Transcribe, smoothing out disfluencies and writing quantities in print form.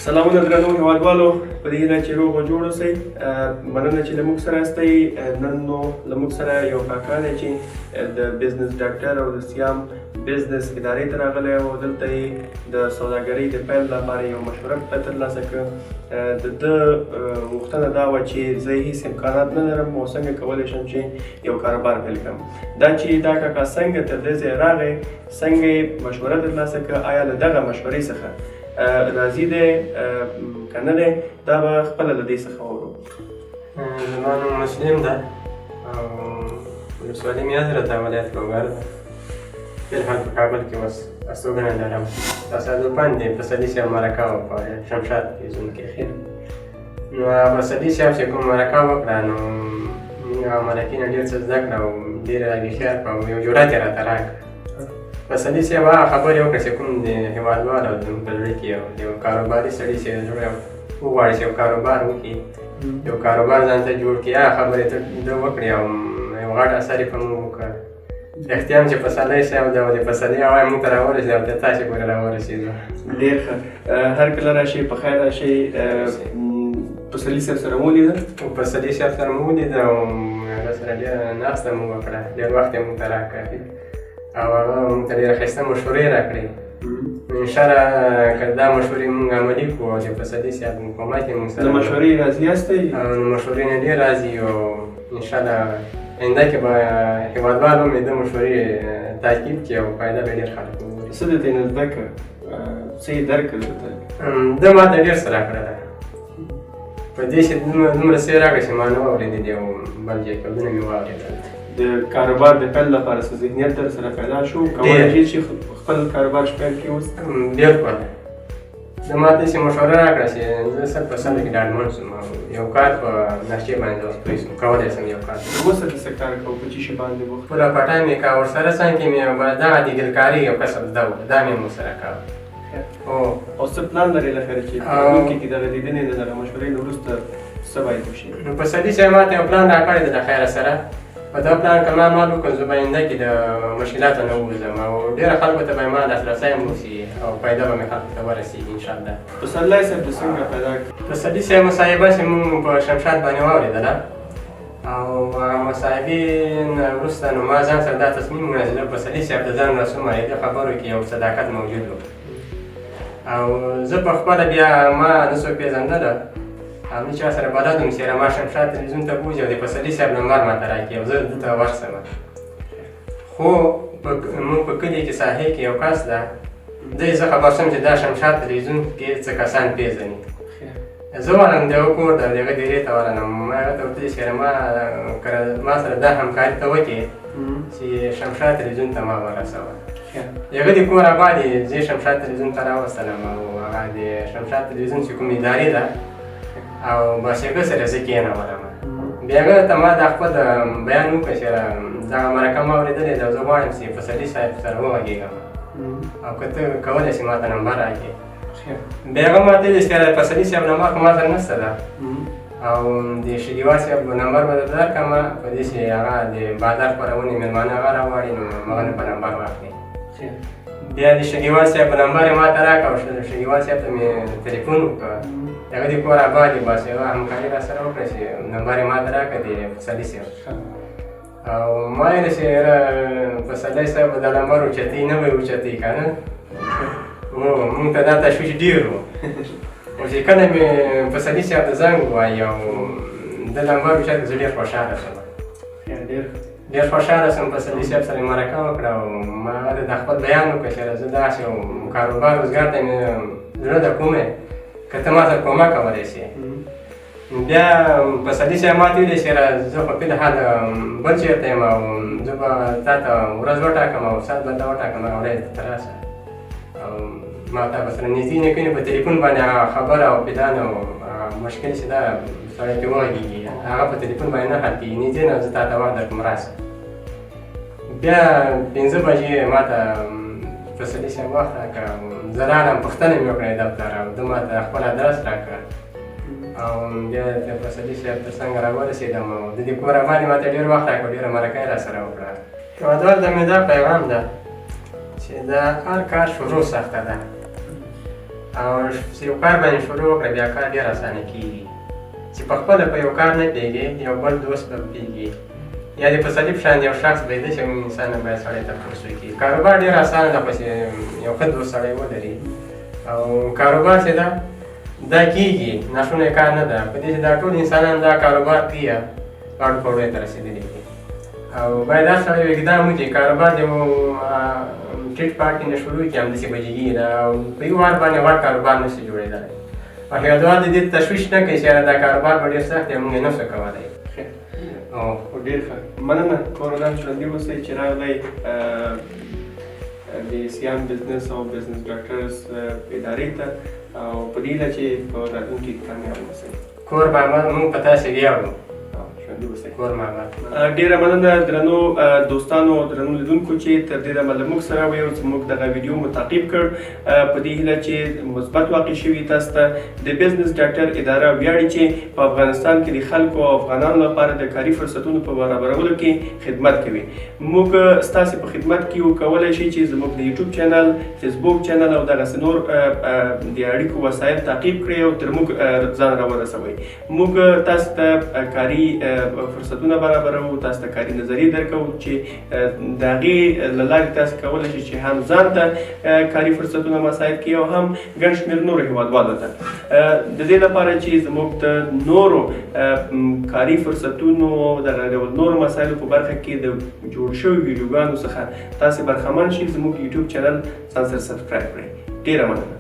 سلامونه درنو هیوادوالو، په دې هیله چې روغ او جوړ اوسئ. مننه چې له موږ سره یاستئ. نن نو له موږ سره یو کاکا دی چې د بزنس ډاکټر او د سیام بزنس ادارې ته راغلی او دلته یې د سوداګرۍ د پیل لپاره یو مشوره ترلاسه کړه. د ده غوښتنه دا وه چې زه هېڅ امکانات نه لرم او څنګه کولی شم چې یو کاروبار پیل کړم. دا چې دا کاکا څنګه تر دې ځایه راغی، څنګه یې مشوره ترلاسه کړه، آیا له دغه مشورې څخه راضي دی که نه دی، دا به خپله له دې څخه واورو. زما نوم مسلم ده او ولسوالي میازره ده، ولایت لوګر ده. فلحال په کابل کې اوس استوګنه لرم. تصادفاً د پسرلي صاحب مرکه وه په شمشاد کې زون کې خیر. نو پسرلي صاحب چې کوم مرکه وکړه نو موږ هغه مرکې نه ډېر څه زده کړه او ډېر راګېخیار کړه او یو جرأت یې راته راکړه. پسرلي صاحب هغه خبرې وکړه چې کوم د هېوادوال او زموږ په زړه کې یو کاروباري سړي چې وغواړي چې یو کاروبار وکړي، یو کاروبار ځان ته جوړ کړي، هغه خبرې ده وکړې او یو غټ اثر یې په موږ وکړ. رښتیا هم چې پسرلی صاحب ده او د پسرلي هوا یې موږ ته راورسېده او تر تاسې پورې راورسېدو. ډېر ښه. هر کله راشئ، په خیر راشئ. پسرلي صاحب سره مو ولیده؟ پسرلي صاحب سره مو ولیده او هغه سره ډېره ناسته مو وکړه، ډېر وخت یې موږ ته راکړ او هغه موږ ته ډېره ښایسته مشورې راکړې. انشاءالله که دا مشورې موږ عملي کړو او د پسرلي صاحب کومک یې موږ سره د مشورې راضي یاستئ؟ مشورې نه ډېر راضي یو. انشاءالله آینده کې به هېوادوال هم د مشورې تعقیب کړي او فایده به ډېر خلک وګوري. څه درته نه زده کړه؟ څه یې درک کړه درته؟ ده ما ته ډېر څه راکړه ده. په دې چې دومره څه یې راکړه چې ما نه واورېدلي او بل ځای کلونه مې واورېدل. د کاروبار د پیل لپاره څه ذهنیت در سره پیدا شو؟ کولی شئ چې خپل کاروبار پیل کړئ اوس؟ بلکل. ده ما ته داسې مشوره راکړه چې زه 100% کې ډاډمن شوم او یو کار په نقشې باندې اوس پوه شوم، کولی شم یو کار. اوس ته څه کار کوو؟ په چی شي باندې وخت؟ خپله پټه مې کړه، ورسره څنګ کې مې دغه د ګلکاري یو کسب زده و، دا مې ورسره کوه. او څه پلان لرې له خیره چې په راتلونکي کې دغه لیدنې د دغه مشورې نه وروسته څه باید وشي؟ نو پسرلي صاحب ما ته یو پلان راکړی دی له خیره سره. په دا پلان که ما عمل وکړم زه به آینده کې د مشکلاتو نه ووځم او ډېرو خلکو ته به ما لاسرسی هم وشي او فایده به مې خلکو ته ورسېږي انشاءالله. پسرلی صاحب د څنګه پیدا کړ؟ پسرلي صاحب مصاحبه چې موږ په شمشاد باندې واورېدله او مصاحبې نه وروسته نو ما ځان سره دا تصمیم ونیسه چې پسرلي صاحب د ځان رسوم او د خبرو کې یو صداقت موجود و او زه په خپله بیا ما نه څوک پېژندله او نه چا سره بلد وم چې ما شمشاد تلویزیون ته بوځي او د پسرلي صاحب نمبر ماته راکړي او زه دلته ورسم. خو موږ په کلي کې ساحې کې یو کس ده، دی زه خبر شوم چې دا شمشاد تلویزیون کې څه کسان پېژني. زه ورغلم د هغه کور ته، د هغه ډېرې ته ورغلم. ما هغه ته ورته ویل چې ما سره دا همکاري ته وکړې چې شمشاد تلویزیون ته ما ورسوه. هغه د کور ابا دی، زه یې شمشاد تلویزیون ته راوستلم او هغه د شمشاد تلویزیون چې کوم ادارې ده او بس هغه سره زه کېنولم. بیا هغه ته ما دا خپل بیان وکړه چې دغه مرکه ما اورېدلې ده او زه غواړم چې پسرلي صاحب سره وغږېږم او که ته کولی شې ما ته نمبر راکړې. بیا هغه ما ته ویل چې پسرلي صاحب نمبر خو ما سره نشته ده او د شګیوال صاحب نمبر به درته درکړم په دې چې هغه د بازار خپرونې مېلمانه هغه راغواړي نو هغه نه به نمبر واخلي. بیا د شګیوال صاحب نمبر یې ما ته راکړه او شګیوال صاحب ته مې تلیفون وکړه. هغه د کور ابا دی، بس یوه همکاري را سره وکړه چې نمبر یې ما ته راکړه د پسرلي صاحب او ما ویل چې پسرلي صاحب دا نمبر اوچتوي نه به یې اوچتوي که نه. موږ ته دا تشویش ډېر و او چې کله مې پسرلي صاحب ته زنګ ووایي او د نمبر اوچت کړ زه ډېر خوشحاله شوم. ډېر خوشحاله شوم. پسرلي صاحب سره یې مرکه وکړه او ما هغه ته د خپل بیان وکړه چې زه داسې یو کاروبار روزګار ته مې زړه ده کومې که ته ما سره کومک کولی شې. بیا پسرلي صاحب ما ته ویلې چې زه خو فلحال بل چېرته یم او زه به تا ته ورځ وټاکم او ساعت به ته وټاکم هغه ورځ ته راسه او ما ته به سره نږدې نه کړي په تلیفون باندې هغه خبره او پلان او مشکل چې دا سړی پرې وغږېږي هغه په تلیفون باندې نه حل کېږي. نږدې نه زه تا ته وخت درکړم راسه. بیا 5 بجې ما ته پسرلي صاحب وخت راکړه او زه راغلم، پوښتنه مې وکړه د دفتر او ده ما ته خپل ادرس راکړه او بیا د پسرلي صاحب تر څنګ راورسېدم او د دې کور باندې ما ته ډېر وخت راکړ، ډېره مرکه یې راسره وکړه. هېوادوال ته مې دا پیغام ده چې د هر کار شروع سخته ده او چې یو کار باندې شروع وکړه بیا کار ډېر اسانه کېږي چې په خپله په یو کار نه پوهېږي یو بل دوست به پوهېږي یا د په صلیب شان یو شخص به یې ده چې انسان باید سړی تپوس وکړي کاروبار ډېر اسانه ده خو چې یو ښه دوست سړی ولري او کاروبار چې ده دا کېږي ناشونی کار نه ده په دې چې دا ټول انسانان دا کاروبار کوي غاړو پوړیو ته رسېدلي دي او باید دا سړی اقدام وکړي کاروبار د یو ټیټ پاټ نه شروع کړي همداسې بجګي ده او په یو وار باندې غټ کاروبار نه شي جوړېدلی او هېوادوال د دې تشویش نه کوي چې یاره دا کاروبار به ډېر سخت دی موږ یې نه شو کولی ډېر ښه مننه کورنان ژوندي اوسئ چې راغلی د سیام بزنس او بزنس ډاکټرز ادارې ته او په دې هیله چې په راتلونکي کې کامیاب اوسئ کور بابا موږ په تاسې ویاړو ژوندي اوسئ کور بابا ډیره مننه درنو دوستانو درنو لیدونکو چې تر دې دمه له موږ سره وئ او زموږ دغه ویډیو مو تعقیب کړ په دې هیله چې مثبت واقع شوي تاسو ته د بزنس ډاکټر اداره ویاړي چې په افغانستان کې د خلکو او افغانانو لپاره د کاري فرصتونو په برابرولو کې خدمت کوي موږ ستاسو په خدمت کې یو کولی شئ چې زموږ د یوټیوب چینل فیسبوک چینل او دغسې نور د اړیکو وسایل تعقیب کړئ او تر موږ ځان راورسوئ موږ تاسو ته کاري فرصتونه برابرو تاسو ته کاري نظریې درکوو چې د هغې له لارې تاسو کولی شئ چې هم ځان ته کاري فرصتونه مساعد کړي او هم ګڼ شمېر نورو هېوادوالو ته د دې لپاره چې زموږ د نورو کاري فرصتونو او دغه ډول نورو مسایلو په برخه کې د جوړ شوي ویډیوګانو څخه تاسې برخمن شئ زموږ یوټیوب چینل ځان سره سبسکرایب کړئ ډېره مننه